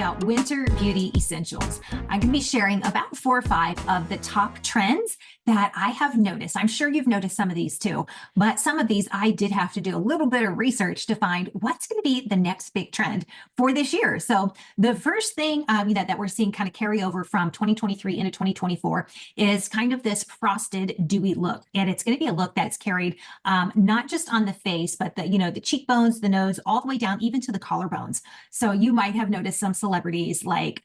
about winter beauty essentials. I'm going to be sharing about 4 or 5 of the top trends that I have noticed. I'm sure you've noticed some of these too, but some of these I did have to do a little bit of research to find what's going to be the next big trend for this year. So the first thing that we're seeing kind of carry over from 2023 into 2024 is kind of this frosted dewy look. And it's going to be a look that's carried not just on the face, but the cheekbones, the nose, all the way down even to the collarbones. So you might have noticed some celebrities like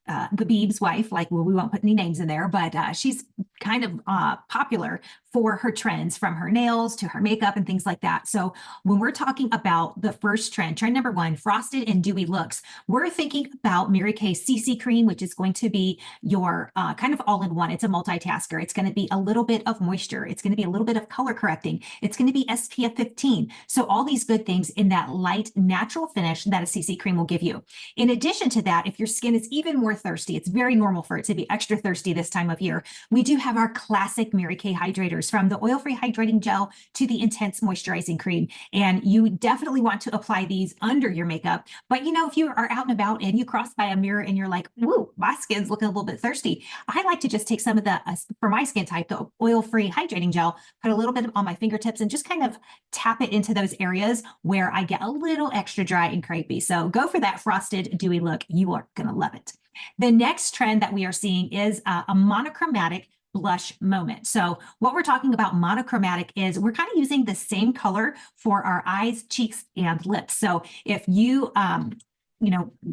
Khabib's wife, we won't put any names in there, but she's kind of popular for her trends, from her nails to her makeup and things like that. So when we're talking about the first trend number 1, frosted and dewy looks, we're thinking about Mary Kay CC cream, which is going to be your kind of all-in-one. It's a multitasker. It's going to be a little bit of moisture. It's going to be a little bit of color correcting. It's going to be SPF 15. So all these good things in that light, natural finish that a CC cream will give you. In addition to that, if your skin is even more thirsty, it's very normal for it to be extra thirsty this time of year. We do have our classic Mary Kay hydrators, from the oil-free hydrating gel to the intense moisturizing cream. And you definitely want to apply these under your makeup. But if you are out and about and you cross by a mirror and you're like, "Woo, my skin's looking a little bit thirsty," I like to just take some of the, for my skin type, the oil-free hydrating gel, put a little bit on my fingertips and just kind of tap it into those areas where I get a little extra dry and crepey. So go for that frosted dewy look. You are going to love it. The next trend that we are seeing is a monochromatic blush moment. So what we're talking about monochromatic is we're kind of using the same color for our eyes, cheeks, and lips. So if you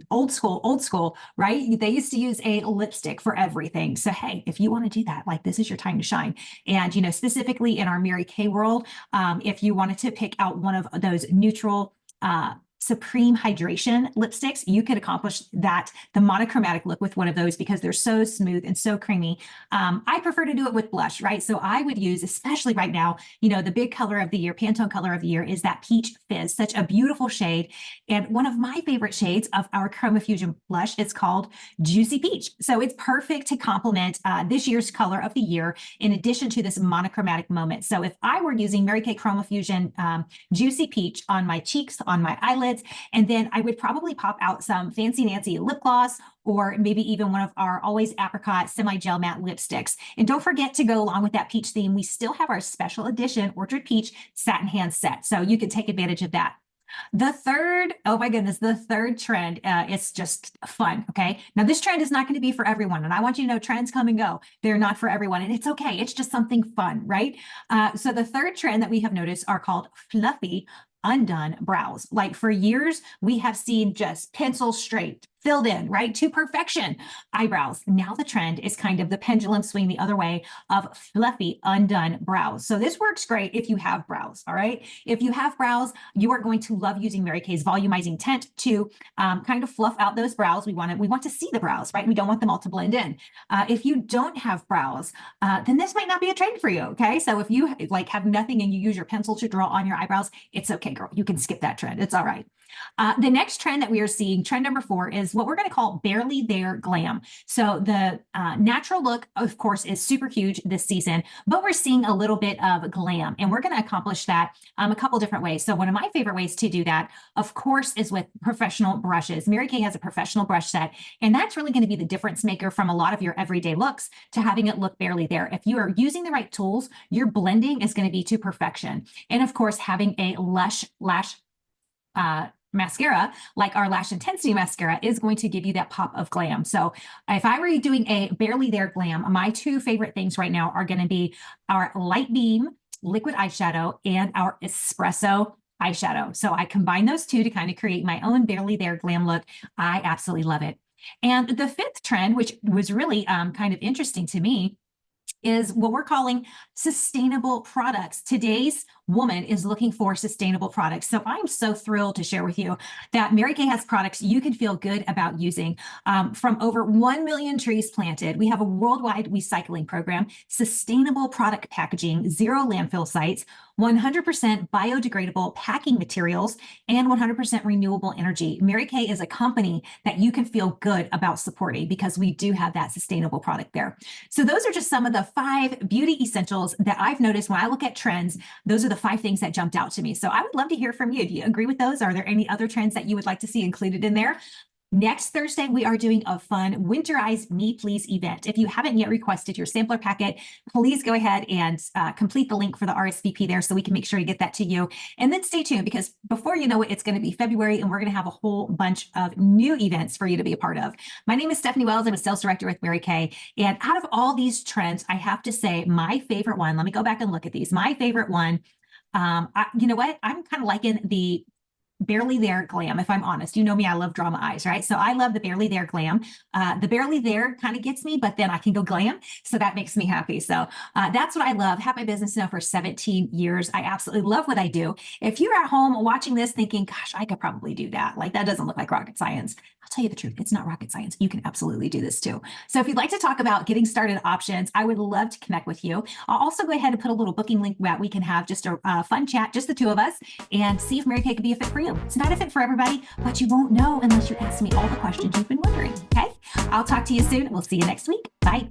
old school, right? They used to use a lipstick for everything. So, hey, if you want to do that, this is your time to shine. And, specifically in our Mary Kay world, if you wanted to pick out one of those neutral, Supreme Hydration lipsticks, you could accomplish that, the monochromatic look, with one of those, because they're so smooth and so creamy. I prefer to do it with blush, right? So I would use, especially right now, the big color of the year, Pantone color of the year, is that Peach Fizz, such a beautiful shade. And one of my favorite shades of our Chroma Fusion blush is called Juicy Peach. So it's perfect to complement this year's color of the year, in addition to this monochromatic moment. So if I were using Mary Kay Chroma Fusion Juicy Peach on my cheeks, on my eyelids, and then I would probably pop out some Fancy Nancy lip gloss, or maybe even one of our Always Apricot semi-gel matte lipsticks. And don't forget to go along with that peach theme, we still have our special edition Orchard Peach Satin Hand Set. So you can take advantage of that. The third, oh my goodness, the third trend, it's just fun, okay? Now, this trend is not going to be for everyone, and I want you to know trends come and go. They're not for everyone, and it's okay. It's just something fun, right? So the third trend that we have noticed are called fluffy undone brows. For years, we have seen just pencil straight, filled in, right, to perfection eyebrows. Now the trend is kind of the pendulum swing the other way of fluffy undone brows. So this works great if you have brows, all right? If you have brows, you are going to love using Mary Kay's volumizing tint to kind of fluff out those brows. We want to see the brows, right? We don't want them all to blend in. If you don't have brows, then this might not be a trend for you, okay? So if you have nothing and you use your pencil to draw on your eyebrows, it's okay, girl. You can skip that trend. It's all right. The next trend that we are seeing, trend number 4, is what we're going to call barely there glam. So the natural look, of course, is super huge this season, but we're seeing a little bit of glam, and we're going to accomplish that a couple different ways. So one of my favorite ways to do that, of course, is with professional brushes. Mary Kay has a professional brush set, and that's really going to be the difference maker from a lot of your everyday looks to having it look barely there. If you are using the right tools, your blending is going to be to perfection. And of course, having a Lush lash mascara, like our Lash Intensity mascara, is going to give you that pop of glam. So if I were doing a barely there glam, my 2 favorite things right now are going to be our Light Beam liquid eyeshadow and our Espresso eyeshadow. So I combine those 2 to kind of create my own barely there glam look. I absolutely love it. And the 5th trend, which was really kind of interesting to me, is what we're calling sustainable products. Today's woman is looking for sustainable products. So I'm so thrilled to share with you that Mary Kay has products you can feel good about using. From over 1 million trees planted, we have a worldwide recycling program, sustainable product packaging, 0 landfill sites, 100% biodegradable packing materials, and 100% renewable energy. Mary Kay is a company that you can feel good about supporting, because we do have that sustainable product there. So those are just some of the 5 beauty essentials that I've noticed when I look at trends. Those are the 5 things that jumped out to me. So I would love to hear from you. Do you agree with those? Are there any other trends that you would like to see included in there? Next Thursday, we are doing a fun Winterize Me Please event. If you haven't yet requested your sampler packet, please go ahead and complete the link for the RSVP there so we can make sure to get that to you. And then stay tuned, because before you know it, it's going to be February and we're going to have a whole bunch of new events for you to be a part of. My name is Stephanie Wells. I'm a sales director with Mary Kay. And out of all these trends, I have to say my favorite one, let me go back and look at these. My favorite one, you know what? I'm kind of liking the Barely There glam, if I'm honest. You know me, I love drama eyes, right? So I love the Barely There glam. The Barely There kind of gets me, but then I can go glam. So that makes me happy. So that's what I love. Have my business now for 17 years. I absolutely love what I do. If you're at home watching this thinking, gosh, I could probably do that. Like, that doesn't look like rocket science. I'll tell you the truth. It's not rocket science. You can absolutely do this too. So if you'd like to talk about getting started options, I would love to connect with you. I'll also go ahead and put a little booking link that we can have just a fun chat, just the two of us, and see if Mary Kay could be a fit for you. It's not a fit for everybody, but you won't know unless you ask me all the questions you've been wondering. Okay. I'll talk to you soon. We'll see you next week. Bye.